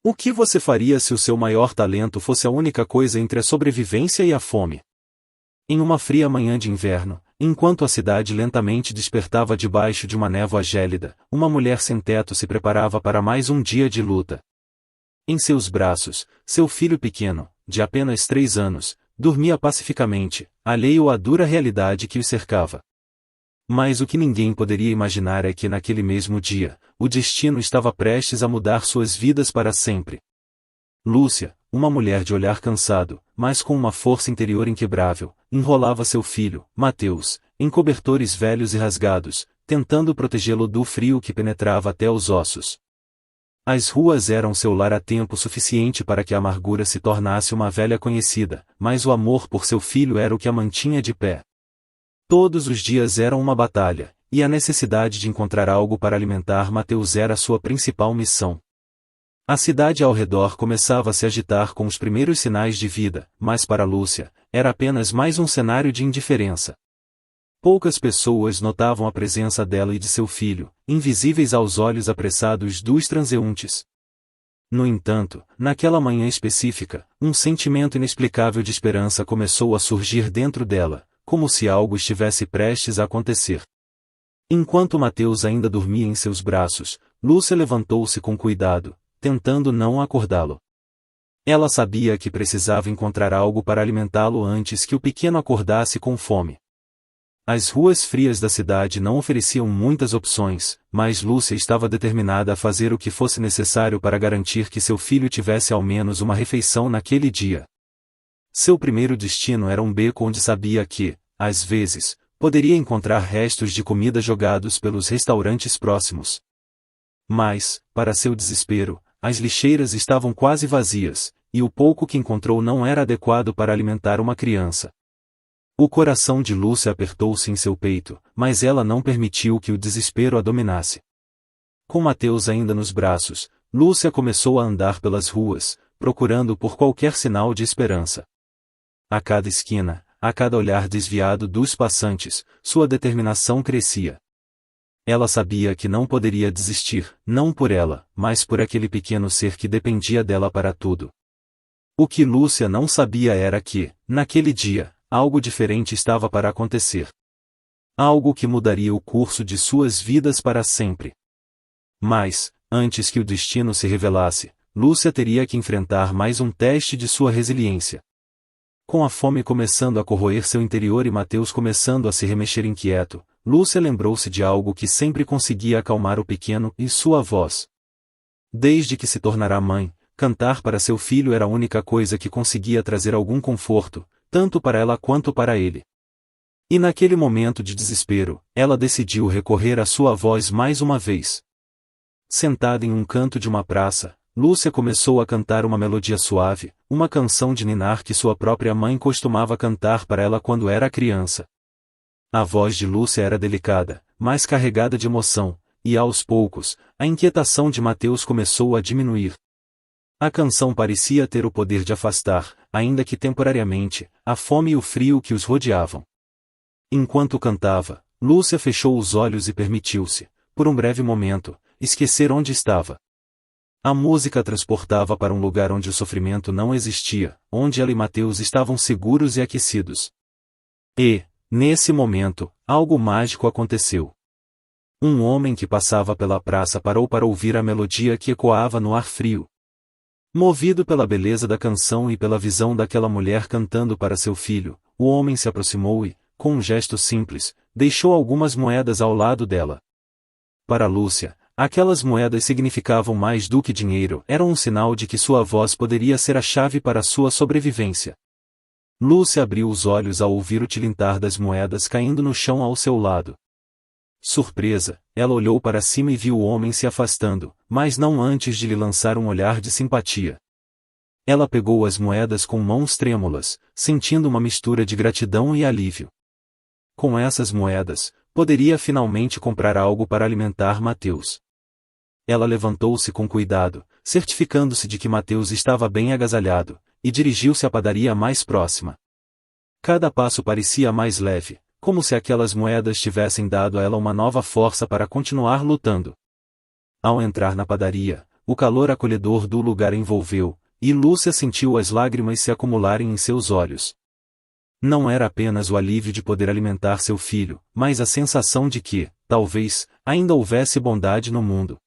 O que você faria se o seu maior talento fosse a única coisa entre a sobrevivência e a fome? Em uma fria manhã de inverno, enquanto a cidade lentamente despertava debaixo de uma névoa gélida, uma mulher sem teto se preparava para mais um dia de luta. Em seus braços, seu filho pequeno, de apenas 3 anos, dormia pacificamente, alheio à dura realidade que o cercava. Mas o que ninguém poderia imaginar é que naquele mesmo dia, o destino estava prestes a mudar suas vidas para sempre. Lúcia, uma mulher de olhar cansado, mas com uma força interior inquebrável, enrolava seu filho, Mateus, em cobertores velhos e rasgados, tentando protegê-lo do frio que penetrava até os ossos. As ruas eram seu lar há tempo suficiente para que a amargura se tornasse uma velha conhecida, mas o amor por seu filho era o que a mantinha de pé. Todos os dias eram uma batalha, e a necessidade de encontrar algo para alimentar Mateus era sua principal missão. A cidade ao redor começava a se agitar com os primeiros sinais de vida, mas para Lúcia, era apenas mais um cenário de indiferença. Poucas pessoas notavam a presença dela e de seu filho, invisíveis aos olhos apressados dos transeuntes. No entanto, naquela manhã específica, um sentimento inexplicável de esperança começou a surgir dentro dela, como se algo estivesse prestes a acontecer. Enquanto Mateus ainda dormia em seus braços, Lúcia levantou-se com cuidado, tentando não acordá-lo. Ela sabia que precisava encontrar algo para alimentá-lo antes que o pequeno acordasse com fome. As ruas frias da cidade não ofereciam muitas opções, mas Lúcia estava determinada a fazer o que fosse necessário para garantir que seu filho tivesse ao menos uma refeição naquele dia. Seu primeiro destino era um beco onde sabia que, às vezes, poderia encontrar restos de comida jogados pelos restaurantes próximos. Mas, para seu desespero, as lixeiras estavam quase vazias, e o pouco que encontrou não era adequado para alimentar uma criança. O coração de Lúcia apertou-se em seu peito, mas ela não permitiu que o desespero a dominasse. Com Mateus ainda nos braços, Lúcia começou a andar pelas ruas, procurando por qualquer sinal de esperança. A cada esquina, a cada olhar desviado dos passantes, sua determinação crescia. Ela sabia que não poderia desistir, não por ela, mas por aquele pequeno ser que dependia dela para tudo. O que Lúcia não sabia era que, naquele dia, algo diferente estava para acontecer. Algo que mudaria o curso de suas vidas para sempre. Mas, antes que o destino se revelasse, Lúcia teria que enfrentar mais um teste de sua resiliência. Com a fome começando a corroer seu interior e Mateus começando a se remexer inquieto, Lúcia lembrou-se de algo que sempre conseguia acalmar o pequeno e sua voz. Desde que se tornara mãe, cantar para seu filho era a única coisa que conseguia trazer algum conforto, tanto para ela quanto para ele. E naquele momento de desespero, ela decidiu recorrer à sua voz mais uma vez. Sentada em um canto de uma praça, Lúcia começou a cantar uma melodia suave, uma canção de ninar que sua própria mãe costumava cantar para ela quando era criança. A voz de Lúcia era delicada, mas carregada de emoção, e aos poucos, a inquietação de Mateus começou a diminuir. A canção parecia ter o poder de afastar, ainda que temporariamente, a fome e o frio que os rodeavam. Enquanto cantava, Lúcia fechou os olhos e permitiu-se, por um breve momento, esquecer onde estava. A música transportava para um lugar onde o sofrimento não existia, onde ela e Mateus estavam seguros e aquecidos. E, nesse momento, algo mágico aconteceu. Um homem que passava pela praça parou para ouvir a melodia que ecoava no ar frio. Movido pela beleza da canção e pela visão daquela mulher cantando para seu filho, o homem se aproximou e, com um gesto simples, deixou algumas moedas ao lado dela. Para Lúcia, aquelas moedas significavam mais do que dinheiro, eram um sinal de que sua voz poderia ser a chave para sua sobrevivência. Lúcia abriu os olhos ao ouvir o tilintar das moedas caindo no chão ao seu lado. Surpresa, ela olhou para cima e viu o homem se afastando, mas não antes de lhe lançar um olhar de simpatia. Ela pegou as moedas com mãos trêmulas, sentindo uma mistura de gratidão e alívio. Com essas moedas, poderia finalmente comprar algo para alimentar Mateus. Ela levantou-se com cuidado, certificando-se de que Mateus estava bem agasalhado, e dirigiu-se à padaria mais próxima. Cada passo parecia mais leve, como se aquelas moedas tivessem dado a ela uma nova força para continuar lutando. Ao entrar na padaria, o calor acolhedor do lugar envolveu, e Lúcia sentiu as lágrimas se acumularem em seus olhos. Não era apenas o alívio de poder alimentar seu filho, mas a sensação de que, talvez, ainda houvesse bondade no mundo.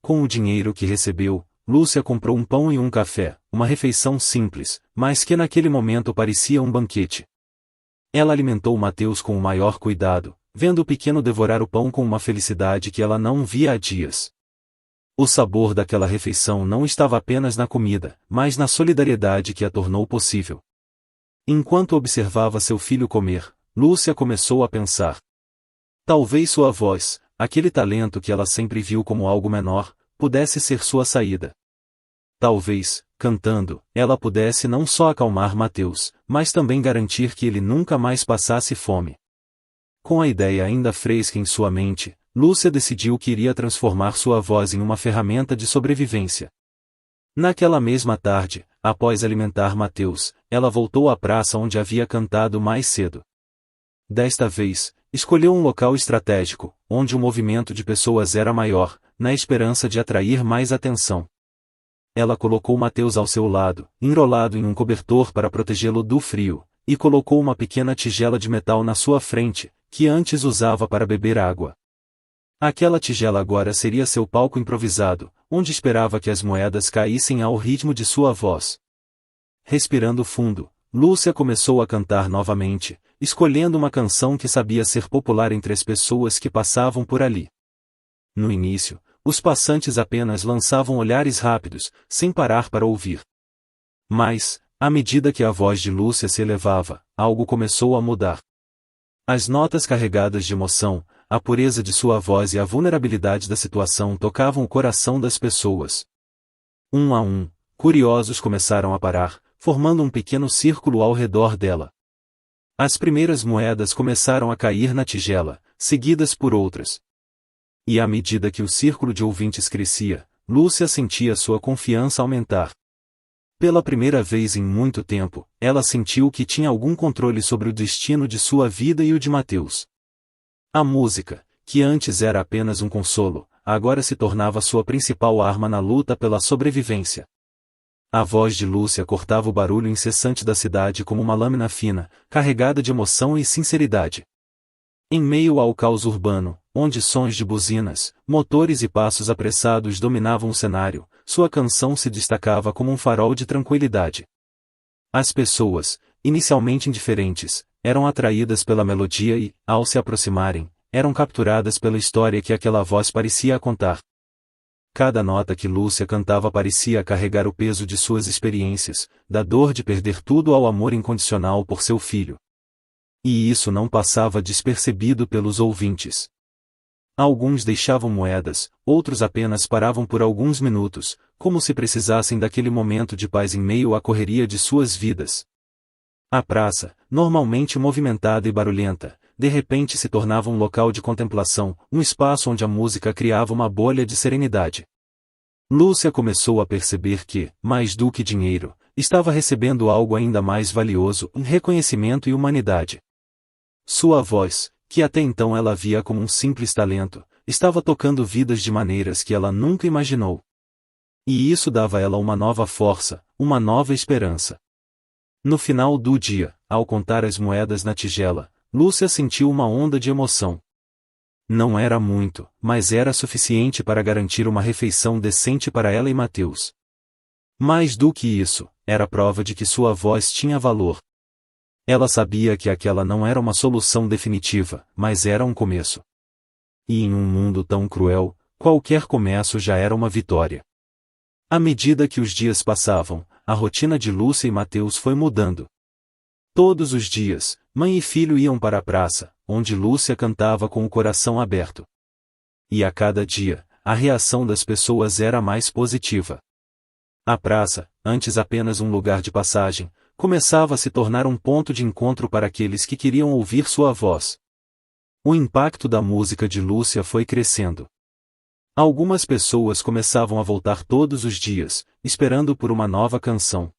Com o dinheiro que recebeu, Lúcia comprou um pão e um café, uma refeição simples, mas que naquele momento parecia um banquete. Ela alimentou Mateus com o maior cuidado, vendo o pequeno devorar o pão com uma felicidade que ela não via há dias. O sabor daquela refeição não estava apenas na comida, mas na solidariedade que a tornou possível. Enquanto observava seu filho comer, Lúcia começou a pensar. Talvez sua voz, aquele talento que ela sempre viu como algo menor, pudesse ser sua saída. Talvez, cantando, ela pudesse não só acalmar Mateus, mas também garantir que ele nunca mais passasse fome. Com a ideia ainda fresca em sua mente, Lúcia decidiu que iria transformar sua voz em uma ferramenta de sobrevivência. Naquela mesma tarde, após alimentar Mateus, ela voltou à praça onde havia cantado mais cedo. Desta vez, escolheu um local estratégico, onde o movimento de pessoas era maior, na esperança de atrair mais atenção. Ela colocou Mateus ao seu lado, enrolado em um cobertor para protegê-lo do frio, e colocou uma pequena tigela de metal na sua frente, que antes usava para beber água. Aquela tigela agora seria seu palco improvisado, onde esperava que as moedas caíssem ao ritmo de sua voz. Respirando fundo, Lúcia começou a cantar novamente, escolhendo uma canção que sabia ser popular entre as pessoas que passavam por ali. No início, os passantes apenas lançavam olhares rápidos, sem parar para ouvir. Mas, à medida que a voz de Lúcia se elevava, algo começou a mudar. As notas carregadas de emoção, a pureza de sua voz e a vulnerabilidade da situação tocavam o coração das pessoas. Um a um, curiosos começaram a parar, formando um pequeno círculo ao redor dela. As primeiras moedas começaram a cair na tigela, seguidas por outras. E à medida que o círculo de ouvintes crescia, Lúcia sentia sua confiança aumentar. Pela primeira vez em muito tempo, ela sentiu que tinha algum controle sobre o destino de sua vida e o de Mateus. A música, que antes era apenas um consolo, agora se tornava sua principal arma na luta pela sobrevivência. A voz de Lúcia cortava o barulho incessante da cidade como uma lâmina fina, carregada de emoção e sinceridade. Em meio ao caos urbano, onde sons de buzinas, motores e passos apressados dominavam o cenário, sua canção se destacava como um farol de tranquilidade. As pessoas, inicialmente indiferentes, eram atraídas pela melodia e, ao se aproximarem, eram capturadas pela história que aquela voz parecia contar. Cada nota que Lúcia cantava parecia carregar o peso de suas experiências, da dor de perder tudo ao amor incondicional por seu filho. E isso não passava despercebido pelos ouvintes. Alguns deixavam moedas, outros apenas paravam por alguns minutos, como se precisassem daquele momento de paz em meio à correria de suas vidas. A praça, normalmente movimentada e barulhenta, de repente se tornava um local de contemplação, um espaço onde a música criava uma bolha de serenidade. Lúcia começou a perceber que, mais do que dinheiro, estava recebendo algo ainda mais valioso, um reconhecimento e humanidade. Sua voz, que até então ela via como um simples talento, estava tocando vidas de maneiras que ela nunca imaginou. E isso dava a ela uma nova força, uma nova esperança. No final do dia, ao contar as moedas na tigela, Lúcia sentiu uma onda de emoção. Não era muito, mas era suficiente para garantir uma refeição decente para ela e Mateus. Mais do que isso, era prova de que sua voz tinha valor. Ela sabia que aquela não era uma solução definitiva, mas era um começo. E em um mundo tão cruel, qualquer começo já era uma vitória. À medida que os dias passavam, a rotina de Lúcia e Mateus foi mudando. Todos os dias, mãe e filho iam para a praça, onde Lúcia cantava com o coração aberto. E a cada dia, a reação das pessoas era mais positiva. A praça, antes apenas um lugar de passagem, começava a se tornar um ponto de encontro para aqueles que queriam ouvir sua voz. O impacto da música de Lúcia foi crescendo. Algumas pessoas começavam a voltar todos os dias, esperando por uma nova canção.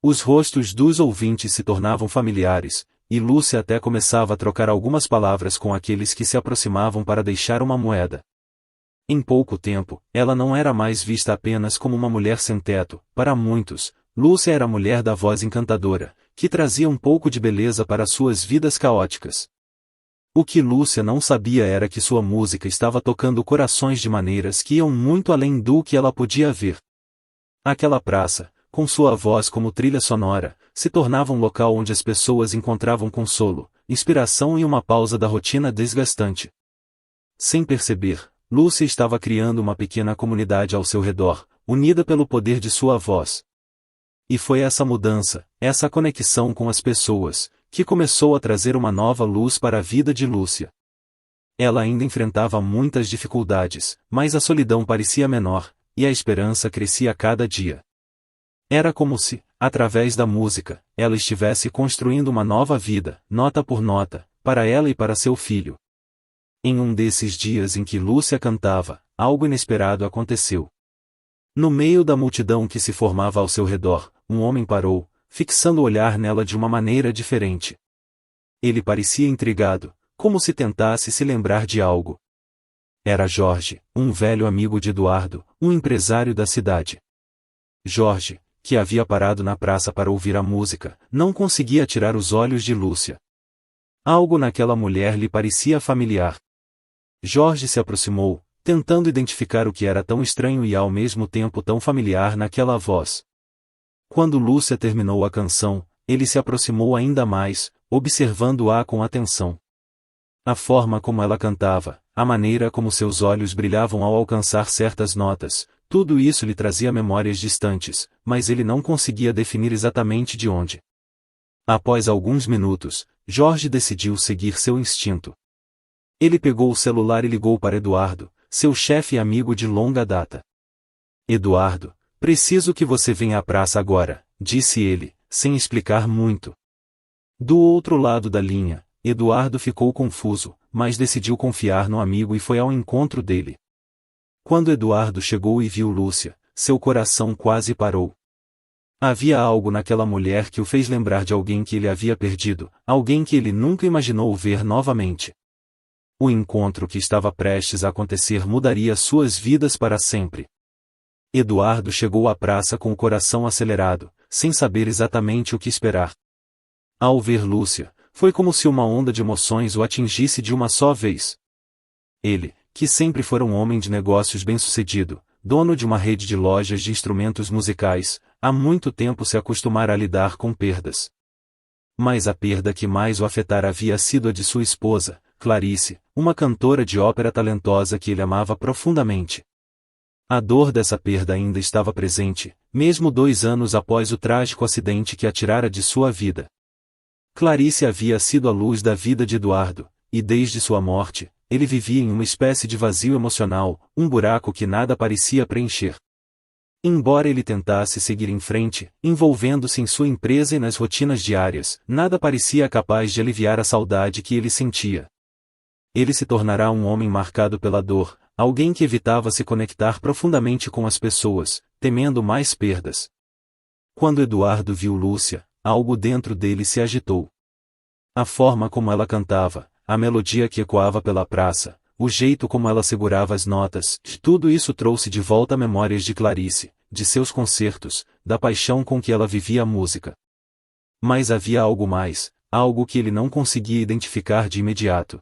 Os rostos dos ouvintes se tornavam familiares, e Lúcia até começava a trocar algumas palavras com aqueles que se aproximavam para deixar uma moeda. Em pouco tempo, ela não era mais vista apenas como uma mulher sem teto. Para muitos, Lúcia era a mulher da voz encantadora, que trazia um pouco de beleza para suas vidas caóticas. O que Lúcia não sabia era que sua música estava tocando corações de maneiras que iam muito além do que ela podia ver. Aquela praça, com sua voz como trilha sonora, se tornava um local onde as pessoas encontravam consolo, inspiração e uma pausa da rotina desgastante. Sem perceber, Lúcia estava criando uma pequena comunidade ao seu redor, unida pelo poder de sua voz. E foi essa mudança, essa conexão com as pessoas, que começou a trazer uma nova luz para a vida de Lúcia. Ela ainda enfrentava muitas dificuldades, mas a solidão parecia menor, e a esperança crescia a cada dia. Era como se, através da música, ela estivesse construindo uma nova vida, nota por nota, para ela e para seu filho. Em um desses dias em que Lúcia cantava, algo inesperado aconteceu. No meio da multidão que se formava ao seu redor, um homem parou, fixando o olhar nela de uma maneira diferente. Ele parecia intrigado, como se tentasse se lembrar de algo. Era Jorge, um velho amigo de Eduardo, um empresário da cidade. Jorge, que havia parado na praça para ouvir a música, não conseguia tirar os olhos de Lúcia. Algo naquela mulher lhe parecia familiar. Jorge se aproximou, tentando identificar o que era tão estranho e ao mesmo tempo tão familiar naquela voz. Quando Lúcia terminou a canção, ele se aproximou ainda mais, observando-a com atenção. A forma como ela cantava, a maneira como seus olhos brilhavam ao alcançar certas notas, tudo isso lhe trazia memórias distantes, mas ele não conseguia definir exatamente de onde. Após alguns minutos, Jorge decidiu seguir seu instinto. Ele pegou o celular e ligou para Eduardo, seu chefe e amigo de longa data. Eduardo, preciso que você venha à praça agora, disse ele, sem explicar muito. Do outro lado da linha, Eduardo ficou confuso, mas decidiu confiar no amigo e foi ao encontro dele. Quando Eduardo chegou e viu Lúcia, seu coração quase parou. Havia algo naquela mulher que o fez lembrar de alguém que ele havia perdido, alguém que ele nunca imaginou ver novamente. O encontro que estava prestes a acontecer mudaria suas vidas para sempre. Eduardo chegou à praça com o coração acelerado, sem saber exatamente o que esperar. Ao ver Lúcia, foi como se uma onda de emoções o atingisse de uma só vez. Ele, que sempre fora um homem de negócios bem-sucedido, dono de uma rede de lojas de instrumentos musicais, há muito tempo se acostumara a lidar com perdas. Mas a perda que mais o afetara havia sido a de sua esposa, Clarice, uma cantora de ópera talentosa que ele amava profundamente. A dor dessa perda ainda estava presente, mesmo 2 anos após o trágico acidente que a tirara de sua vida. Clarice havia sido a luz da vida de Eduardo, e desde sua morte, ele vivia em uma espécie de vazio emocional, um buraco que nada parecia preencher. Embora ele tentasse seguir em frente, envolvendo-se em sua empresa e nas rotinas diárias, nada parecia capaz de aliviar a saudade que ele sentia. Ele se tornará um homem marcado pela dor, alguém que evitava se conectar profundamente com as pessoas, temendo mais perdas. Quando Eduardo viu Lúcia, algo dentro dele se agitou. A forma como ela cantava, a melodia que ecoava pela praça, o jeito como ela segurava as notas, tudo isso trouxe de volta memórias de Clarice, de seus concertos, da paixão com que ela vivia a música. Mas havia algo mais, algo que ele não conseguia identificar de imediato.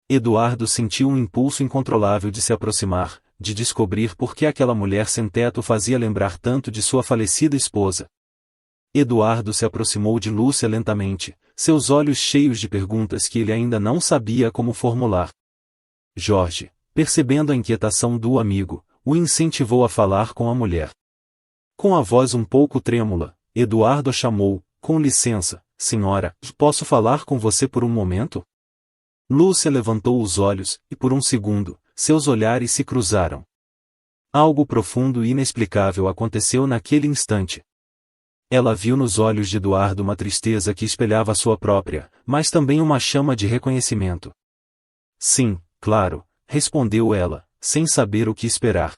Eduardo sentiu um impulso incontrolável de se aproximar, de descobrir por que aquela mulher sem teto fazia lembrar tanto de sua falecida esposa. Eduardo se aproximou de Lúcia lentamente, seus olhos cheios de perguntas que ele ainda não sabia como formular. Jorge, percebendo a inquietação do amigo, o incentivou a falar com a mulher. Com a voz um pouco trêmula, Eduardo a chamou, com licença, senhora, posso falar com você por um momento? Lúcia levantou os olhos, e por um segundo, seus olhares se cruzaram. Algo profundo e inexplicável aconteceu naquele instante. Ela viu nos olhos de Eduardo uma tristeza que espelhava a sua própria, mas também uma chama de reconhecimento. Sim, claro, respondeu ela, sem saber o que esperar.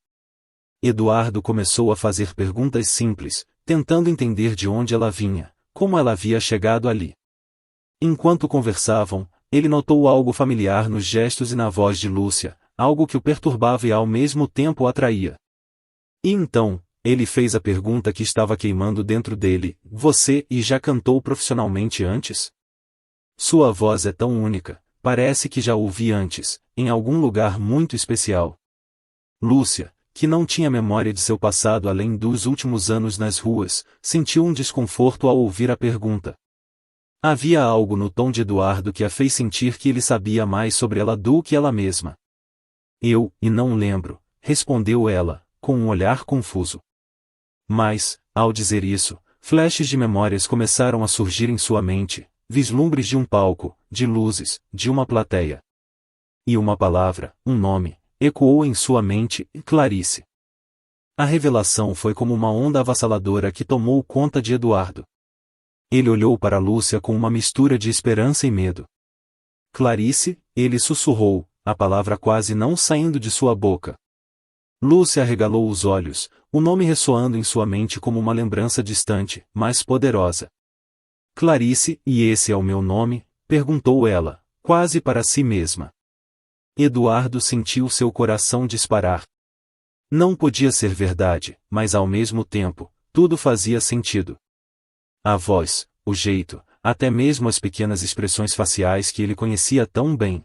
Eduardo começou a fazer perguntas simples, tentando entender de onde ela vinha, como ela havia chegado ali. Enquanto conversavam, ele notou algo familiar nos gestos e na voz de Lúcia, algo que o perturbava e ao mesmo tempo o atraía. E então, ele fez a pergunta que estava queimando dentro dele: você já cantou profissionalmente antes? Sua voz é tão única, parece que já ouvi antes, em algum lugar muito especial. Lúcia, que não tinha memória de seu passado além dos últimos anos nas ruas, sentiu um desconforto ao ouvir a pergunta. Havia algo no tom de Eduardo que a fez sentir que ele sabia mais sobre ela do que ela mesma. Não lembro, respondeu ela, com um olhar confuso. Mas, ao dizer isso, flashes de memórias começaram a surgir em sua mente, vislumbres de um palco, de luzes, de uma plateia. E uma palavra, um nome, ecoou em sua mente: Clarice. A revelação foi como uma onda avassaladora que tomou conta de Eduardo. Ele olhou para Lúcia com uma mistura de esperança e medo. Clarice, ele sussurrou, a palavra quase não saindo de sua boca. Lúcia arregalou os olhos, o nome ressoando em sua mente como uma lembrança distante, mas poderosa. Clarice, e esse é o meu nome? Perguntou ela, quase para si mesma. Eduardo sentiu seu coração disparar. Não podia ser verdade, mas ao mesmo tempo, tudo fazia sentido. A voz, o jeito, até mesmo as pequenas expressões faciais que ele conhecia tão bem.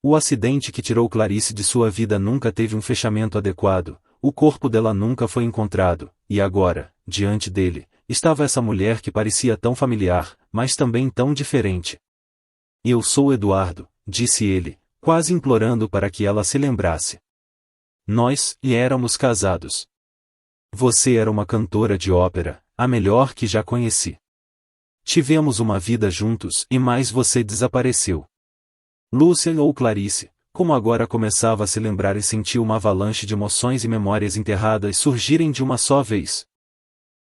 O acidente que tirou Clarice de sua vida nunca teve um fechamento adequado, o corpo dela nunca foi encontrado, e agora, diante dele, estava essa mulher que parecia tão familiar, mas também tão diferente. Eu sou Eduardo, disse ele, quase implorando para que ela se lembrasse. Nós éramos casados. Você era uma cantora de ópera, a melhor que já conheci. Tivemos uma vida juntos e mais você desapareceu. Lúcia ou Clarice, como agora começava a se lembrar e sentiu uma avalanche de emoções e memórias enterradas surgirem de uma só vez.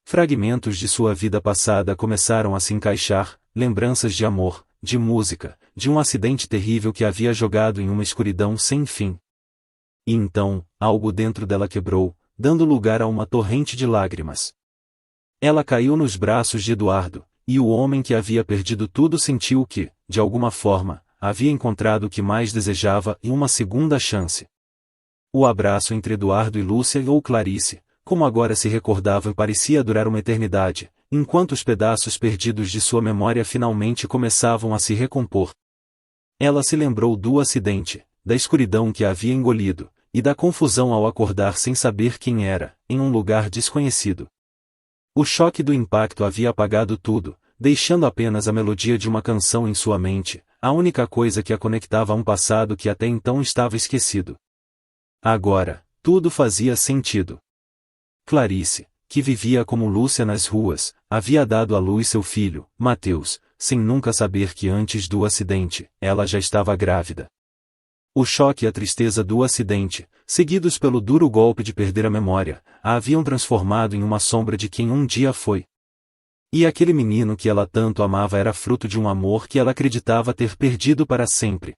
Fragmentos de sua vida passada começaram a se encaixar, lembranças de amor, de música, de um acidente terrível que havia jogado em uma escuridão sem fim. E então, algo dentro dela quebrou, dando lugar a uma torrente de lágrimas. Ela caiu nos braços de Eduardo, e o homem que havia perdido tudo sentiu que, de alguma forma, havia encontrado o que mais desejava e uma segunda chance. O abraço entre Eduardo e Lúcia ou Clarice, como agora se recordava, parecia durar uma eternidade, enquanto os pedaços perdidos de sua memória finalmente começavam a se recompor. Ela se lembrou do acidente, da escuridão que a havia engolido, e da confusão ao acordar sem saber quem era, em um lugar desconhecido. O choque do impacto havia apagado tudo, deixando apenas a melodia de uma canção em sua mente, a única coisa que a conectava a um passado que até então estava esquecido. Agora, tudo fazia sentido. Clarice, que vivia como Lúcia nas ruas, havia dado à luz seu filho, Mateus, sem nunca saber que antes do acidente, ela já estava grávida. O choque e a tristeza do acidente, seguidos pelo duro golpe de perder a memória, a haviam transformado em uma sombra de quem um dia foi. E aquele menino que ela tanto amava era fruto de um amor que ela acreditava ter perdido para sempre.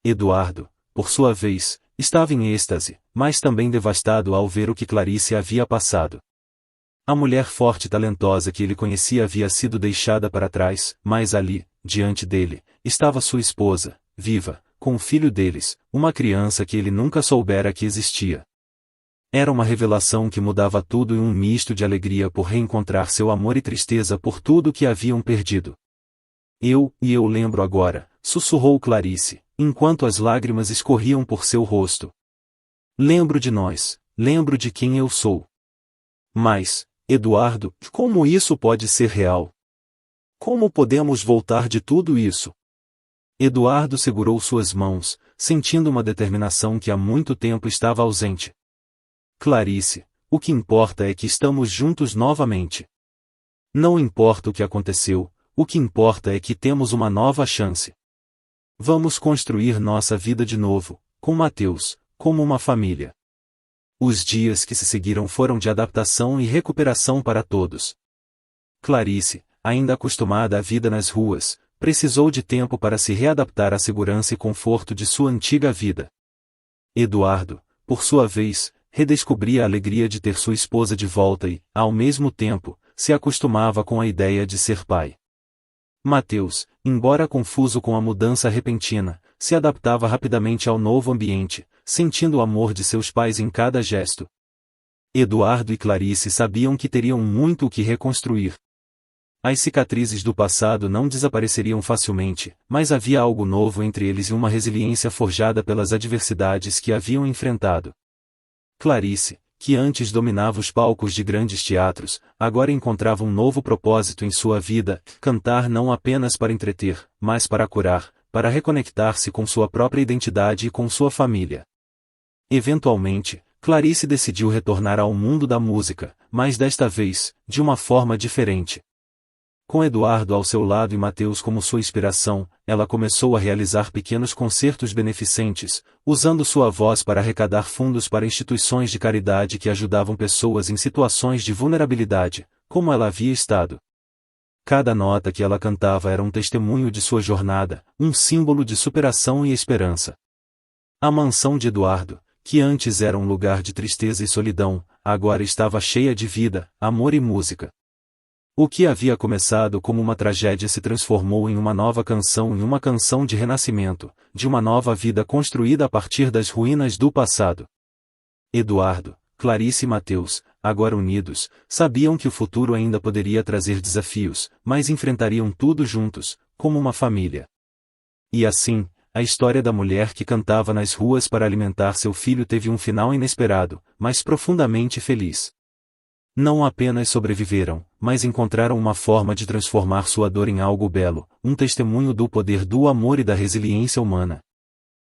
Eduardo, por sua vez, estava em êxtase, mas também devastado ao ver o que Clarice havia passado. A mulher forte e talentosa que ele conhecia havia sido deixada para trás, mas ali, diante dele, estava sua esposa, viva, com o filho deles, uma criança que ele nunca soubera que existia. Era uma revelação que mudava tudo e um misto de alegria por reencontrar seu amor e tristeza por tudo que haviam perdido. Eu lembro agora, sussurrou Clarice, enquanto as lágrimas escorriam por seu rosto. Lembro de nós, lembro de quem eu sou. Mas, Eduardo, como isso pode ser real? Como podemos voltar de tudo isso? Eduardo segurou suas mãos, sentindo uma determinação que há muito tempo estava ausente. Clarice, o que importa é que estamos juntos novamente. Não importa o que aconteceu, o que importa é que temos uma nova chance. Vamos construir nossa vida de novo, com Mateus, como uma família. Os dias que se seguiram foram de adaptação e recuperação para todos. Clarice, ainda acostumada à vida nas ruas, precisou de tempo para se readaptar à segurança e conforto de sua antiga vida. Eduardo, por sua vez, redescobria a alegria de ter sua esposa de volta e, ao mesmo tempo, se acostumava com a ideia de ser pai. Mateus, embora confuso com a mudança repentina, se adaptava rapidamente ao novo ambiente, sentindo o amor de seus pais em cada gesto. Eduardo e Clarice sabiam que teriam muito o que reconstruir. As cicatrizes do passado não desapareceriam facilmente, mas havia algo novo entre eles e uma resiliência forjada pelas adversidades que haviam enfrentado. Clarice, que antes dominava os palcos de grandes teatros, agora encontrava um novo propósito em sua vida: cantar não apenas para entreter, mas para curar, para reconectar-se com sua própria identidade e com sua família. Eventualmente, Clarice decidiu retornar ao mundo da música, mas desta vez, de uma forma diferente. Com Eduardo ao seu lado e Mateus como sua inspiração, ela começou a realizar pequenos concertos beneficentes, usando sua voz para arrecadar fundos para instituições de caridade que ajudavam pessoas em situações de vulnerabilidade, como ela havia estado. Cada nota que ela cantava era um testemunho de sua jornada, um símbolo de superação e esperança. A mansão de Eduardo, que antes era um lugar de tristeza e solidão, agora estava cheia de vida, amor e música. O que havia começado como uma tragédia se transformou em uma nova canção, em uma canção de renascimento, de uma nova vida construída a partir das ruínas do passado. Eduardo, Clarice e Mateus, agora unidos, sabiam que o futuro ainda poderia trazer desafios, mas enfrentariam tudo juntos, como uma família. E assim, a história da mulher que cantava nas ruas para alimentar seu filho teve um final inesperado, mas profundamente feliz. Não apenas sobreviveram, mas encontraram uma forma de transformar sua dor em algo belo, um testemunho do poder do amor e da resiliência humana.